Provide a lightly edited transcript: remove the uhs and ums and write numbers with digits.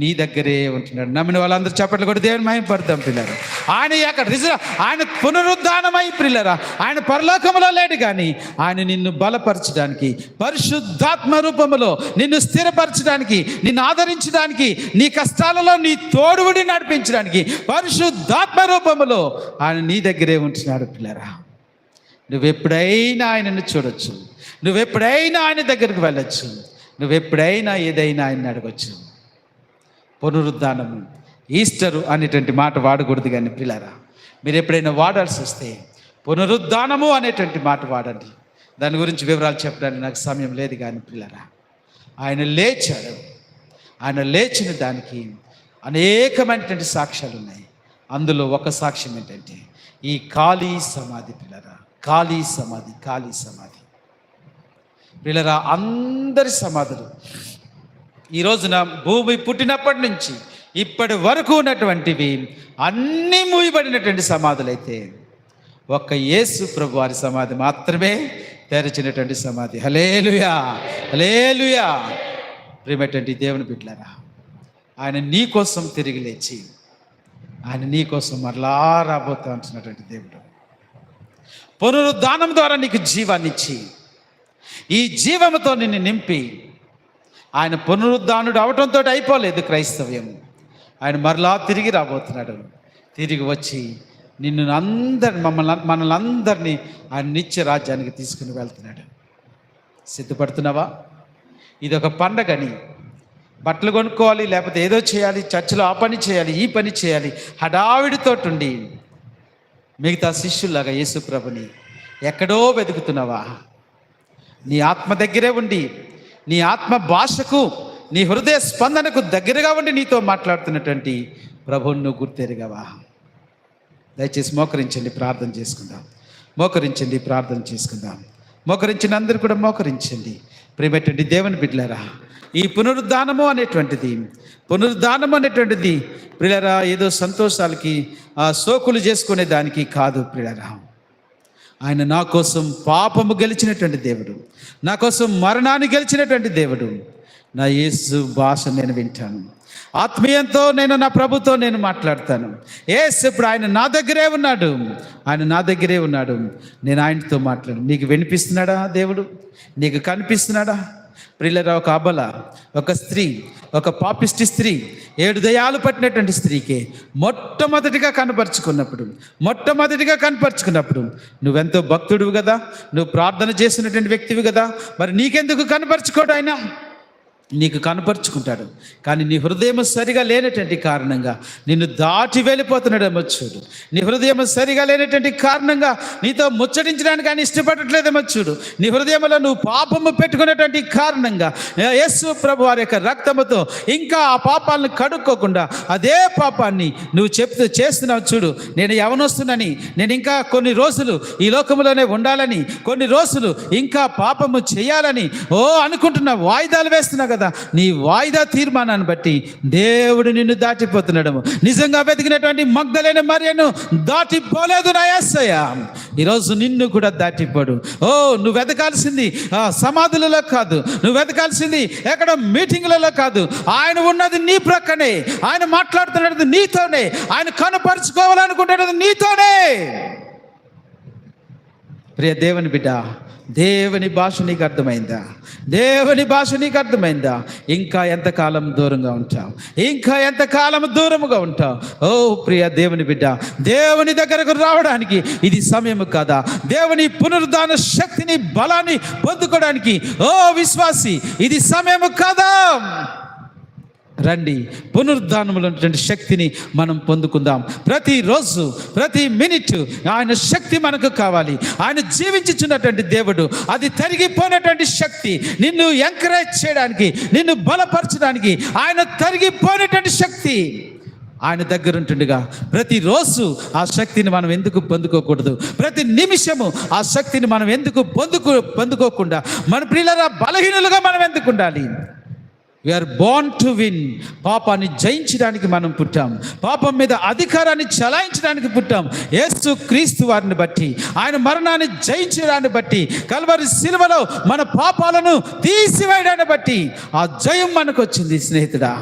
నీ దగ్గరే ఉంటున్నాడు. నమ్మిన వాళ్ళందరూ చప్పట్లు కొట్టి దేవుని మహిమపడతాం పిల్లరా. ఆయన పునరుద్ధానమై పిల్లరా, ఆయన పరలోకములో లేడు, కానీ ఆయన నిన్ను బలపరచడానికి, పరిశుద్ధాత్మ రూపములో నిన్ను స్థిరపరచడానికి, నిన్ను ఆదరించడానికి, నీ కష్టాలలో నీ తోడువుడి నడిపించడానికి పరిశుద్ధాత్మ రూపములో ఆయన నీ దగ్గరే ఉంటున్నాడు పిల్లరా. నువ్వెప్పుడైనా ఆయనను చూడొచ్చు, నువ్వెప్పుడైనా ఆయన దగ్గరికి వెళ్ళొచ్చు, నువ్వెప్పుడైనా ఏదైనా ఆయన అడగచ్చు. పునరుద్ధానము, ఈస్టరు అనేటువంటి మాట వాడకూడదు, కానీ పిల్లరా మీరు ఎప్పుడైనా వాడాల్సి వస్తే పునరుద్ధానము అనేటువంటి మాట వాడండి. దాని గురించి వివరాలు చెప్పడానికి నాకు సమయం లేదు, కానీ పిల్లరా ఆయన లేచాడు. ఆయన లేచిన దానికి అనేకమైనటువంటి సాక్ష్యాలు ఉన్నాయి. అందులో ఒక సాక్ష్యం ఏంటంటే ఈ ఖాళీ సమాధి పిల్లరా. ఖాళీ సమాధి పిల్లరా, అందరి సమాధులు ఈ రోజున భూమి పుట్టినప్పటి నుంచి ఇప్పటి వరకు ఉన్నటువంటివి అన్నీ మూయబడినటువంటి సమాధులైతే ఒక్క యేసు ప్రభు వారి సమాధి మాత్రమే తెరచినటువంటి సమాధి. హల్లెలూయా, హల్లెలూయా. ప్రియమైనటువంటి దేవుని బిడ్డలారా, ఆయన నీ కోసం తిరిగి లేచి ఆయన నీ కోసం మరలా రాబోతా అంటున్నటువంటి దేవుడు. పునరుద్ధానం ద్వారా నీకు జీవాన్ని ఇచ్చి ఈ జీవముతో నిన్ను నింపి, ఆయన పునరుద్ధానుడు అవటంతో అయిపోలేదు క్రైస్తవ్యం. ఆయన మరలా తిరిగి రాబోతున్నాడు. తిరిగి వచ్చి మనల్ని అందరినీ ఆయన నిత్య రాజ్యానికి తీసుకుని వెళ్తున్నాడు. సిద్ధపడుతున్నావా? ఇది ఒక పండగని, బట్టలు కొనుక్కోవాలి, లేకపోతే ఏదో చేయాలి, చర్చిలో ఆ పని చేయాలి, ఈ పని చేయాలి, హడావిడితోటి మిగతా శిష్యుల్లాగా యేసు ప్రభుని ఎక్కడో వెతుకుతున్నావా? నీ ఆత్మ దగ్గరే ఉండి, నీ ఆత్మ భాషకు, నీ హృదయ స్పందనకు దగ్గరగా ఉండి నీతో మాట్లాడుతున్నటువంటి ప్రభువును నువ్వు గుర్తెరగవా? దయచేసి మోకరించండి, ప్రార్థన చేసుకుందాం. మోకరించిన అందరూ కూడా మోకరించండి. ప్రియమైనటువంటి దేవుని బిడ్డలారా, ఈ పునరుద్ధానము అనేటువంటిది ప్రియులారా ఏదో సంతోషాలకి సోకులు చేసుకునే దానికి కాదు ప్రియులారా. ఆయన నా కోసం పాపము గెలిచినటువంటి దేవుడు, నా కోసం మరణాన్ని గెలిచినటువంటి దేవుడు. నా యేసు భాష నేను వింటాను, ఆత్మీయంతో నేను నా ప్రభుతో నేను మాట్లాడతాను. యేసు ఇప్పుడు ఆయన నా దగ్గరే ఉన్నాడు, నేను ఆయనతో మాట్లాడు. నీకు వినిపిస్తున్నాడా దేవుడు? నీకు కనిపిస్తున్నాడా? ప్రియులరా, ఒక అబల, ఒక స్త్రీ, ఒక పాపిష్టి స్త్రీ, 7 దయ్యాలు పట్టినటువంటి స్త్రీకి మొట్టమొదటిగా కనపరుచుకున్నప్పుడు నువ్వెంతో భక్తుడివి కదా, నువ్వు ప్రార్థన చేసినటువంటి వ్యక్తివి కదా, మరి నీకెందుకు కనపరుచుకోడు? ఆయన నీకు కనపరుచుకుంటాడు, కానీ నీ హృదయం సరిగా లేనటువంటి కారణంగా నిన్ను దాటి వెళ్ళిపోతున్నాడేమో చూడు. నీ హృదయం సరిగా లేనటువంటి కారణంగా నీతో ముచ్చటించడానికి ఆయన ఇష్టపడట్లేదేమో చూడు. నీ హృదయంలో నువ్వు పాపము పెట్టుకునేటువంటి కారణంగా యేసు ప్రభు వారి యొక్క రక్తముతో ఇంకా ఆ పాపాలను కడుక్కోకుండా అదే పాపాన్ని నువ్వు చేస్తున్నావు చూడు. నేను యవనొస్తున్నానని, నేను ఇంకా కొన్ని రోజులు ఈ లోకంలోనే ఉండాలని, కొన్ని రోజులు ఇంకా పాపము చేయాలని అనుకుంటున్నా, వాయిదాలు వేస్తున్నావు కదా. నీ వాయిదా తీర్మానాన్ని బట్టి దేవుడు నిన్ను దాటిపోతున్నాడు. నిజంగా వెతికినటువంటి మగ్దలేని మరియను దాటిపోలేదు నా యేసయ్య. ఈరోజు నిన్ను కూడా దాటిపోడు. నువ్వు వెతకాల్సింది సమాధులలో కాదు, నువ్వు వెతకాల్సింది ఎక్కడ మీటింగ్లలో కాదు. ఆయన ఉన్నది నీ ప్రక్కనే, ఆయన మాట్లాడుతున్నది నీతోనే, ఆయన కనపరుచుకోవాలనుకుంటున్నది నీతోనే. ప్రియ దేవుని బిడ్డ, దేవుని భాష నీకు అర్థమైందా? ఇంకా ఎంతకాలం దూరంగా ఉంటావు? ఓ ప్రియ దేవుని బిడ్డ, దేవుని దగ్గరకు రావడానికి ఇది సమయం కాదా? దేవుని పునరుద్ధాన శక్తిని, బలాన్ని పొందుకోవడానికి ఓ విశ్వాసి, ఇది సమయం కాదా? రండి, పునరుద్ధానంలో ఉన్నటువంటి శక్తిని మనం పొందుకుందాం. ప్రతిరోజు, ప్రతి మినిట్ ఆయన శక్తి మనకు కావాలి. ఆయన జీవించుచున్నటువంటి దేవుడు, అది తరిగిపోయినటువంటి శక్తి, నిన్ను ఎంకరేజ్ చేయడానికి, నిన్ను బలపరచడానికి ఆయన తరిగిపోయినటువంటి శక్తి ఆయన దగ్గర ఉంటుండగా ప్రతిరోజు ఆ శక్తిని మనం ఎందుకు పొందుకోకూడదు? ప్రతి నిమిషము ఆ శక్తిని మనం ఎందుకు పొందుకోకుండా మన ప్రియులరా బలహీనులుగా మనం ఎందుకు ఉండాలి? We are born to win. పాపాన్ని జయించడానికి మనం పుట్టాం, పాపం మీద అధికారాన్ని చలాయించడానికి పుట్టాం. యేసు క్రీస్తు వారిని బట్టి, ఆయన మరణాన్ని జయించడాన్ని బట్టి, కల్వరి శిలువలో మన పాపాలను తీసివేయడాన్ని బట్టి ఆ జయం మనకు వచ్చింది స్నేహితుడా.